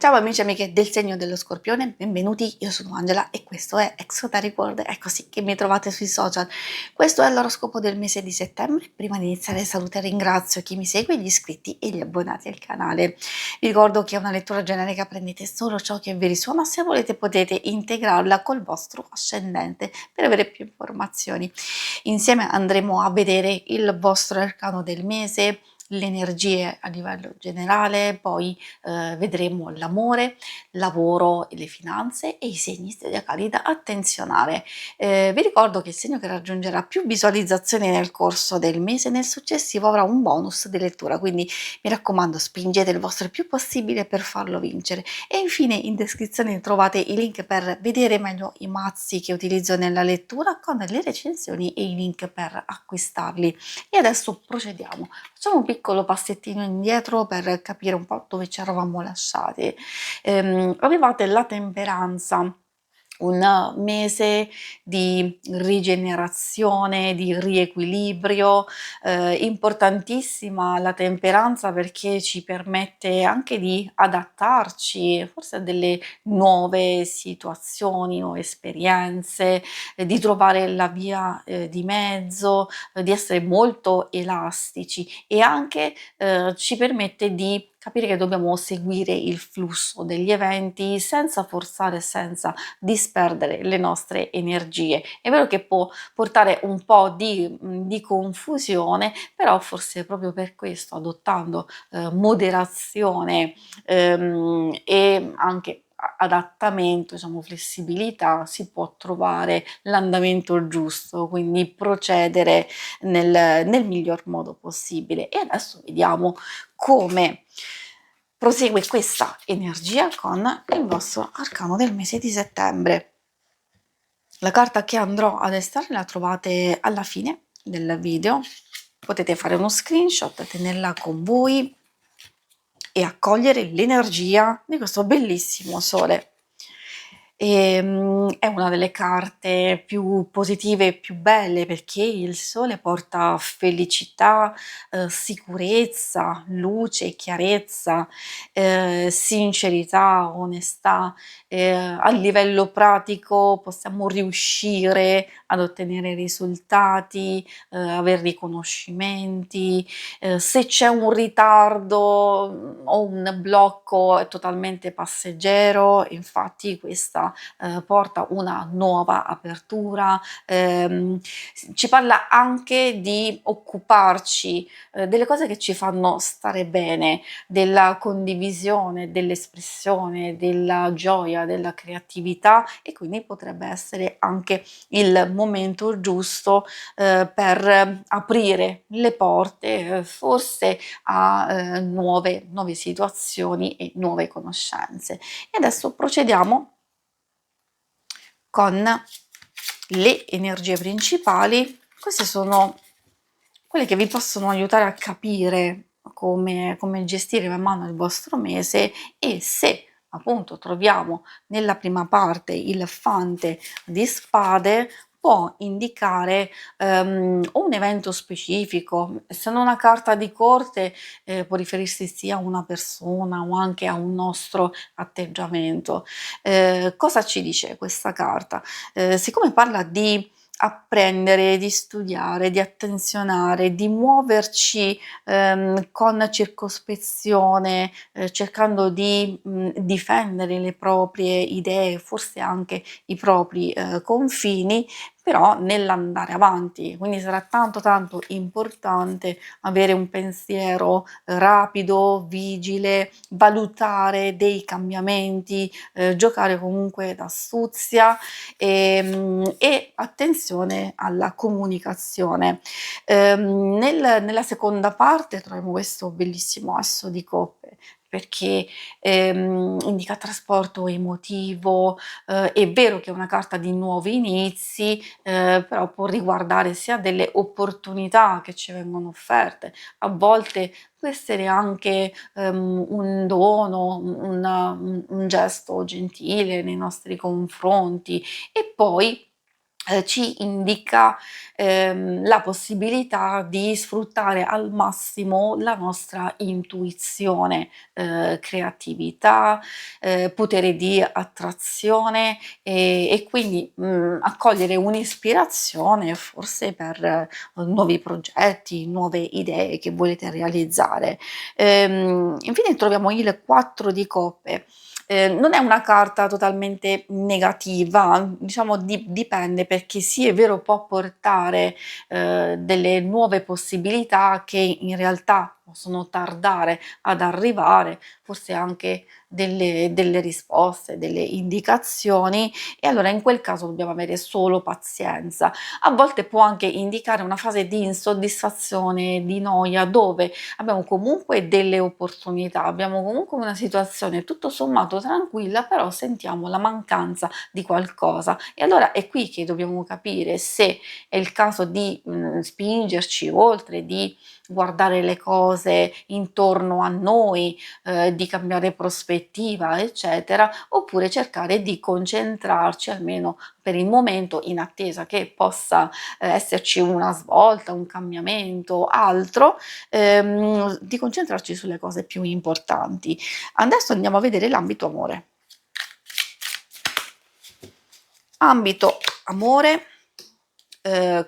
Ciao amici e amiche del segno dello Scorpione, benvenuti, io sono Angela e questo è Exoteric World, è così che mi trovate sui social. Questo è l'oroscopo del mese di settembre. Prima di iniziare saluto e ringrazio chi mi segue, gli iscritti e gli abbonati al canale. Vi ricordo che è una lettura generica, prendete solo ciò che vi risuona, se volete potete integrarla col vostro ascendente per avere più informazioni. Insieme andremo a vedere il vostro arcano del mese, le energie a livello generale, poi vedremo l'amore, lavoro e le finanze e i segni zodiacali da attenzionare. Vi ricordo che il segno che raggiungerà più visualizzazioni nel corso del mese nel successivo avrà un bonus di lettura, quindi mi raccomando spingete il vostro il più possibile per farlo vincere. E infine in descrizione trovate i link per vedere meglio i mazzi che utilizzo nella lettura con le recensioni e i link per acquistarli. E adesso procediamo. Facciamo un piccolo passettino indietro per capire un po' dove ci eravamo lasciati. Avevate la temperanza, un mese di rigenerazione, di riequilibrio, importantissima la temperanza perché ci permette anche di adattarci forse a delle nuove situazioni, nuove esperienze, di trovare la via di mezzo, di essere molto elastici e anche ci permette di capire che dobbiamo seguire il flusso degli eventi senza forzare, senza disperdere le nostre energie. È vero che può portare un po' di confusione, però forse proprio per questo, adottando moderazione e anche adattamento, diciamo flessibilità, si può trovare l'andamento giusto, quindi procedere nel miglior modo possibile. E adesso vediamo come prosegue questa energia con il vostro arcano del mese di settembre. La carta che andrò ad estare la trovate alla fine del video, potete fare uno screenshot, tenerla con voi e accogliere l'energia di questo bellissimo sole. È una delle carte più positive e più belle perché il sole porta felicità, sicurezza, luce, chiarezza, sincerità, onestà. A livello pratico possiamo riuscire ad ottenere risultati, aver riconoscimenti. Se c'è un ritardo o un blocco è totalmente passeggero, infatti questa porta una nuova apertura, ci parla anche di occuparci delle cose che ci fanno stare bene, della condivisione, dell'espressione, della gioia, della creatività e quindi potrebbe essere anche il momento giusto per aprire le porte forse a nuove situazioni e nuove conoscenze. E adesso procediamo con le energie principali. Queste sono quelle che vi possono aiutare a capire come gestire man mano il vostro mese e se appunto troviamo nella prima parte il fante di spade può indicare un evento specifico. Se non una carta di corte può riferirsi sia a una persona o anche a un nostro atteggiamento. Cosa ci dice questa carta? Siccome parla di apprendere, di studiare, di attenzionare, di muoverci con circospezione, cercando di difendere le proprie idee, forse anche i propri confini, però nell'andare avanti. Quindi sarà tanto importante avere un pensiero rapido, vigile, valutare dei cambiamenti, giocare comunque d'astuzia e attenzione alla comunicazione. Nella seconda parte troviamo questo bellissimo asso di coppe perché indica trasporto emotivo, è vero che è una carta di nuovi inizi, però può riguardare sia delle opportunità che ci vengono offerte, a volte può essere anche un dono, un gesto gentile nei nostri confronti e poi ci indica, la possibilità di sfruttare al massimo la nostra intuizione, creatività, potere di attrazione, e quindi, accogliere un'ispirazione forse per nuovi progetti, nuove idee che volete realizzare. Infine troviamo il 4 di coppe. Non è una carta totalmente negativa, diciamo dipende, perché sì è vero può portare, delle nuove possibilità che in realtà possono tardare ad arrivare, forse anche delle risposte, delle indicazioni, e allora in quel caso dobbiamo avere solo pazienza. A volte può anche indicare una fase di insoddisfazione, di noia, dove abbiamo comunque delle opportunità, abbiamo comunque una situazione tutto sommato tranquilla, però sentiamo la mancanza di qualcosa. E allora è qui che dobbiamo capire se è il caso di, spingerci oltre, di guardare le cose intorno a noi, di cambiare prospettiva, eccetera, oppure cercare di concentrarci, almeno per il momento, in attesa che possa, esserci una svolta, un cambiamento, altro, di concentrarci sulle cose più importanti. Adesso andiamo a vedere l'ambito amore. Ambito amore,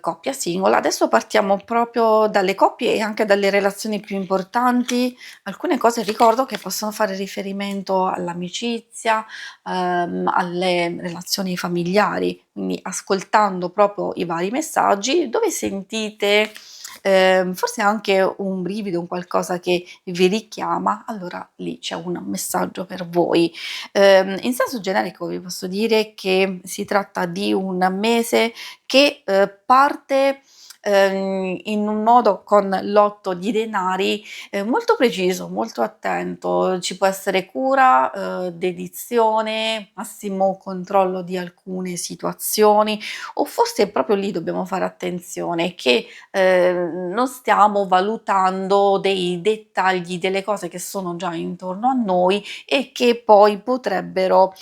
coppia singola. Adesso partiamo proprio dalle coppie e anche dalle relazioni più importanti. Alcune cose ricordo che possono fare riferimento all'amicizia, alle relazioni familiari, quindi ascoltando proprio i vari messaggi, dove sentite, forse anche un brivido, un qualcosa che vi richiama, allora lì c'è un messaggio per voi. In senso generico vi posso dire che si tratta di un mese che, parte, in un modo con l'8 di denari, molto preciso, molto attento. Ci può essere cura, dedizione, massimo controllo di alcune situazioni, o forse proprio lì dobbiamo fare attenzione che, non stiamo valutando dei dettagli, delle cose che sono già intorno a noi e che poi potrebbero,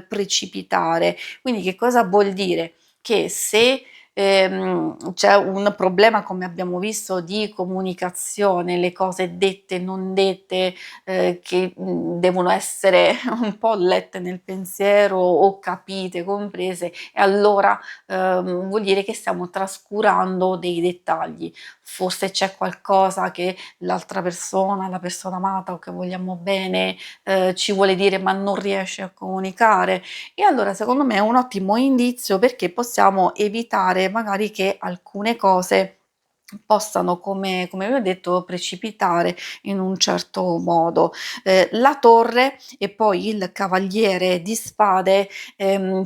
precipitare. Quindi che cosa vuol dire? Che se, c'è un problema, come abbiamo visto, di comunicazione, le cose dette, non dette, che, devono essere un po' lette nel pensiero o capite, comprese, e allora, vuol dire che stiamo trascurando dei dettagli. Forse c'è qualcosa che l'altra persona, la persona amata o che vogliamo bene, ci vuole dire ma non riesce a comunicare, e allora secondo me è un ottimo indizio, perché possiamo evitare magari che alcune cose possano, come vi ho detto, precipitare in un certo modo. La torre e poi il cavaliere di spade,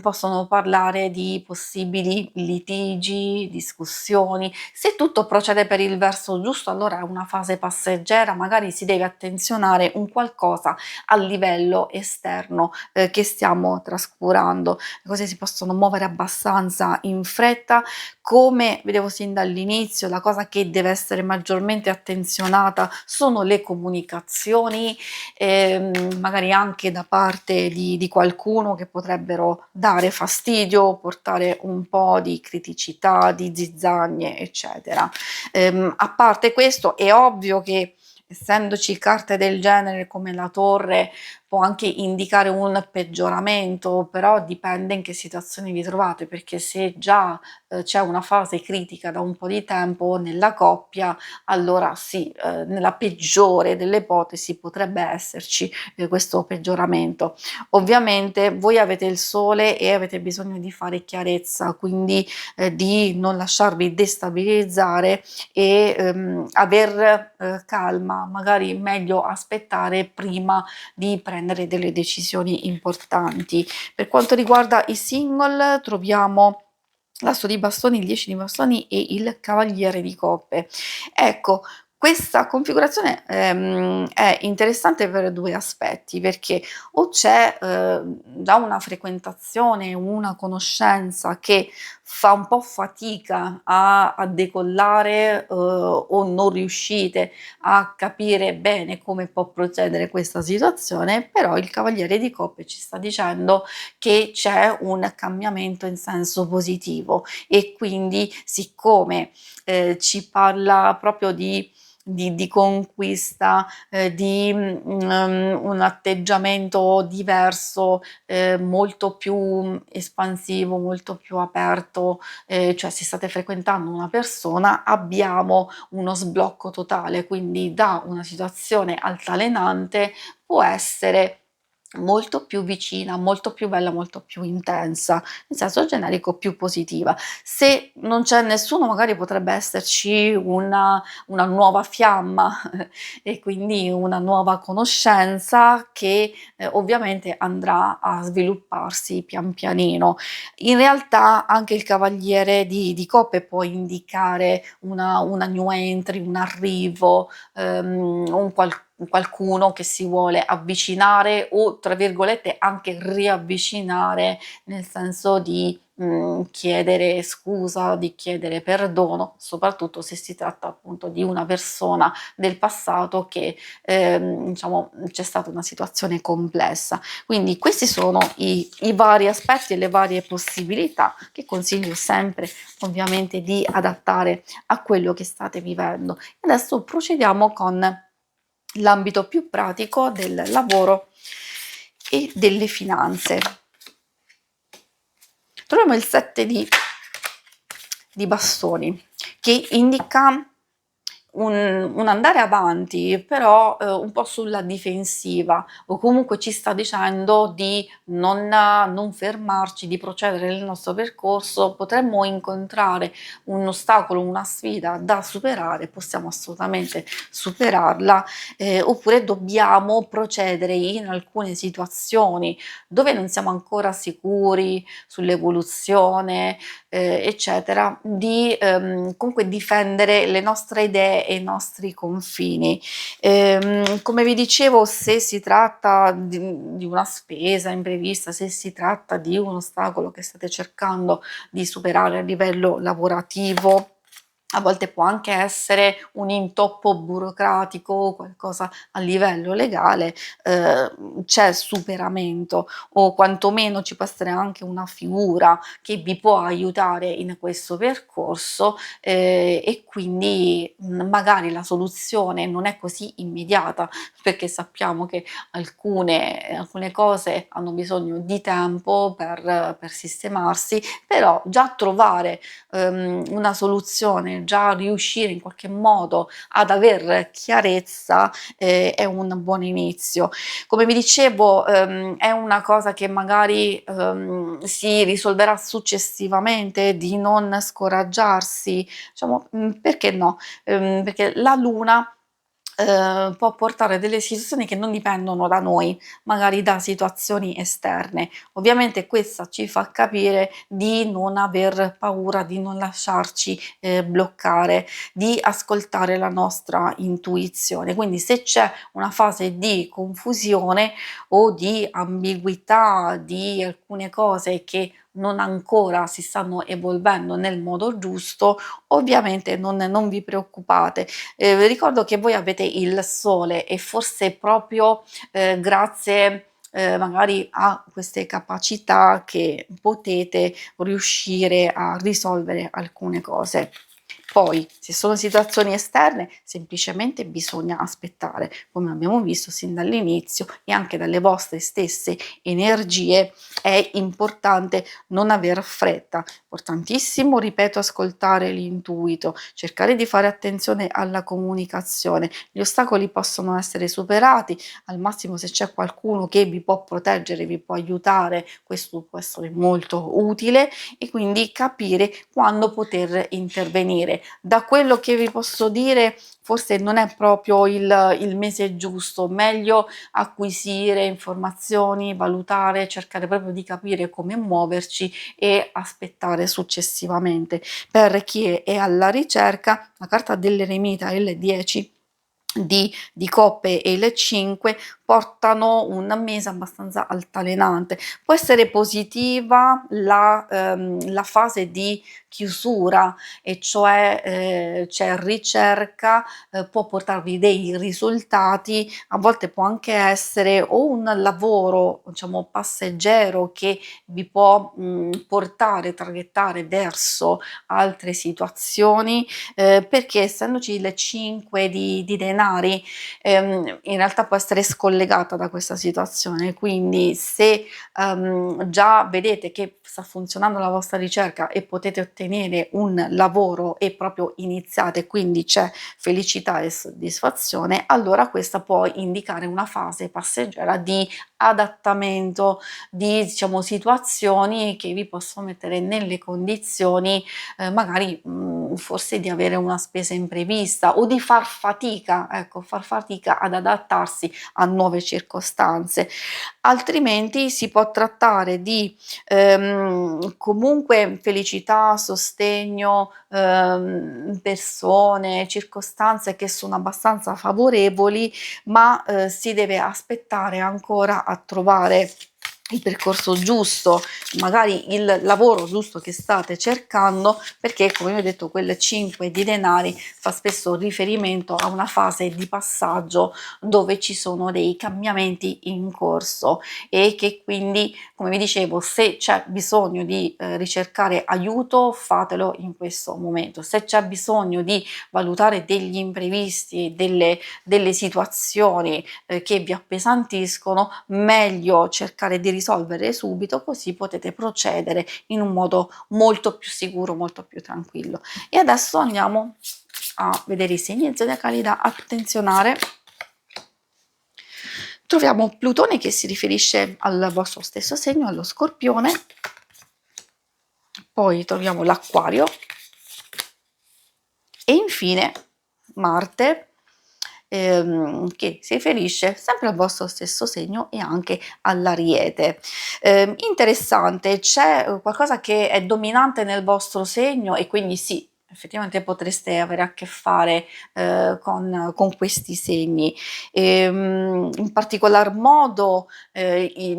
possono parlare di possibili litigi, discussioni. Se tutto procede per il verso giusto, allora è una fase passeggera, magari si deve attenzionare un qualcosa a livello esterno, che stiamo trascurando. Le cose si possono muovere abbastanza in fretta. Come vedevo sin dall'inizio, la cosa che deve essere maggiormente attenzionata sono le comunicazioni, magari anche da parte di qualcuno, che potrebbero dare fastidio, portare un po' di criticità, di zizzanie, eccetera. A parte questo, è ovvio che, essendoci carte del genere come la torre, può anche indicare un peggioramento, però dipende in che situazione vi trovate, perché se già, c'è una fase critica da un po' di tempo nella coppia, allora sì, nella peggiore delle ipotesi potrebbe esserci, questo peggioramento. Ovviamente voi avete il sole e avete bisogno di fare chiarezza, quindi, di non lasciarvi destabilizzare e, aver, calma, magari meglio aspettare prima di prendere delle decisioni importanti. Per quanto riguarda i single, troviamo l'asso di bastoni, il 10 di bastoni e il cavaliere di coppe. Ecco, questa configurazione, è interessante per 2 aspetti, perché o c'è, già una frequentazione, una conoscenza che fa un po' fatica a decollare, o non riuscite a capire bene come può procedere questa situazione, però il Cavaliere di Coppe ci sta dicendo che c'è un cambiamento in senso positivo e quindi siccome ci parla proprio di conquista, di un atteggiamento diverso, molto più espansivo, molto più aperto, cioè se state frequentando una persona abbiamo uno sblocco totale, quindi da una situazione altalenante può essere molto più vicina, molto più bella, molto più intensa, in senso generico più positiva. Se non c'è nessuno magari potrebbe esserci una nuova fiamma e quindi una nuova conoscenza che ovviamente andrà a svilupparsi pian pianino. In realtà anche il Cavaliere di Coppe può indicare una new entry, un arrivo, qualcuno che si vuole avvicinare o tra virgolette anche riavvicinare, nel senso di chiedere scusa, di chiedere perdono, soprattutto se si tratta appunto di una persona del passato che diciamo c'è stata una situazione complessa. Quindi questi sono i vari aspetti e le varie possibilità che consiglio sempre ovviamente di adattare a quello che state vivendo. Adesso procediamo con l'ambito più pratico del lavoro e delle finanze. Troviamo il 7 di bastoni che indica un andare avanti, però un po' sulla difensiva, o comunque ci sta dicendo di non fermarci, di procedere nel nostro percorso. Potremmo incontrare un ostacolo, una sfida da superare, possiamo assolutamente superarla, oppure dobbiamo procedere in alcune situazioni dove non siamo ancora sicuri sull'evoluzione, eccetera, di comunque difendere le nostre idee e i nostri confini. Come vi dicevo, se si tratta di una spesa imprevista, se si tratta di un ostacolo che state cercando di superare a livello lavorativo, a volte può anche essere un intoppo burocratico o qualcosa a livello legale, c'è superamento o quantomeno ci può essere anche una figura che vi può aiutare in questo percorso, e quindi magari la soluzione non è così immediata, perché sappiamo che alcune cose hanno bisogno di tempo per sistemarsi, però già trovare una soluzione, già riuscire in qualche modo ad aver chiarezza è un buon inizio. Come vi dicevo, è una cosa che magari si risolverà successivamente, di non scoraggiarsi, diciamo, perché no? Perché la luna può portare delle situazioni che non dipendono da noi, magari da situazioni esterne. Ovviamente questa ci fa capire di non aver paura, di non lasciarci bloccare, di ascoltare la nostra intuizione. Quindi se c'è una fase di confusione o di ambiguità di alcune cose che non ancora si stanno evolvendo nel modo giusto, ovviamente non vi preoccupate. Ricordo che voi avete il sole e forse proprio grazie magari a queste capacità che potete riuscire a risolvere alcune cose. Poi, se sono situazioni esterne, semplicemente bisogna aspettare, come abbiamo visto sin dall'inizio e anche dalle vostre stesse energie, è importante non aver fretta. Importantissimo, ripeto, ascoltare l'intuito, cercare di fare attenzione alla comunicazione. Gli ostacoli possono essere superati, al massimo se c'è qualcuno che vi può proteggere, vi può aiutare, questo può essere molto utile, e quindi capire quando poter intervenire. Da quello che vi posso dire, forse non è proprio il mese giusto, meglio acquisire informazioni, valutare, cercare proprio di capire come muoverci e aspettare successivamente. Per chi è alla ricerca, la carta dell'eremita, il 10, di coppe e il 5 portano un mese abbastanza altalenante. Può essere positiva la fase di chiusura, e cioè c'è ricerca, può portarvi dei risultati, a volte può anche essere o un lavoro, diciamo, passeggero che vi può portare, traghettare verso altre situazioni, perché essendoci il 5 di denari, in realtà può essere scollegata da questa situazione. Quindi se già vedete che sta funzionando la vostra ricerca e potete ottenere un lavoro e proprio iniziate, quindi c'è felicità e soddisfazione, allora questa può indicare una fase passeggera di adattamento, di, diciamo, situazioni che vi possono mettere nelle condizioni magari forse di avere una spesa imprevista o di far fatica, ecco, far fatica ad adattarsi a nuove circostanze. Altrimenti si può trattare di comunque felicità, sostegno, persone, circostanze che sono abbastanza favorevoli, ma si deve aspettare ancora a trovare il percorso giusto, magari il lavoro giusto che state cercando, perché come vi ho detto quel 5 di denari fa spesso riferimento a una fase di passaggio dove ci sono dei cambiamenti in corso, e che quindi, come vi dicevo, se c'è bisogno di ricercare aiuto, fatelo in questo momento. Se c'è bisogno di valutare degli imprevisti, delle situazioni che vi appesantiscono, meglio cercare di risolvere subito, così potete procedere in un modo molto più sicuro, molto più tranquillo. E adesso andiamo a vedere i segni zodiacali da attenzionare. Troviamo Plutone, che si riferisce al vostro stesso segno, allo Scorpione, poi troviamo l'Acquario e infine Marte, che si riferisce sempre al vostro stesso segno e anche all'Ariete. Interessante, c'è qualcosa che è dominante nel vostro segno, e quindi sì, effettivamente potreste avere a che fare con questi segni. In particolar modo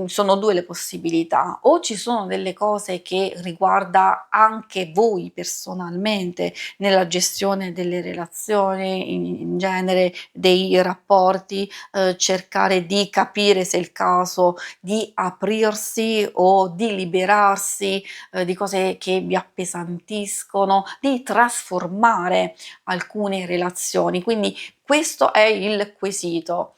sono due le possibilità: o ci sono delle cose che riguarda anche voi personalmente nella gestione delle relazioni, in genere dei rapporti, cercare di capire se è il caso di aprirsi o di liberarsi di cose che vi appesantiscono, di trasformare alcune relazioni. Quindi questo è il quesito: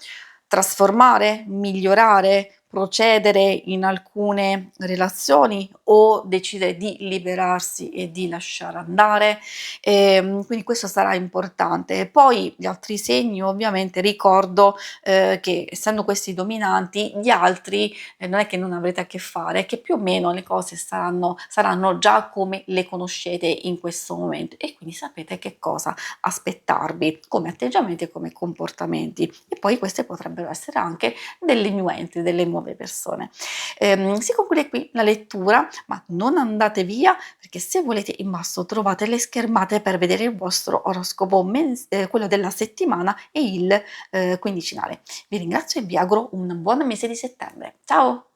trasformare, migliorare, procedere in alcune relazioni o decidere di liberarsi e di lasciare andare. Quindi questo sarà importante. E poi gli altri segni, ovviamente ricordo che essendo questi dominanti, gli altri non è che non avrete a che fare, è che più o meno le cose saranno già come le conoscete in questo momento, e quindi sapete che cosa aspettarvi come atteggiamenti e come comportamenti. E poi queste potrebbero essere anche delle new entry, delle nuove persone. Si conclude qui la lettura, ma non andate via, perché se volete in basso trovate le schermate per vedere il vostro oroscopo quello della settimana e il quindicinale. Vi ringrazio e vi auguro un buon mese di settembre. Ciao!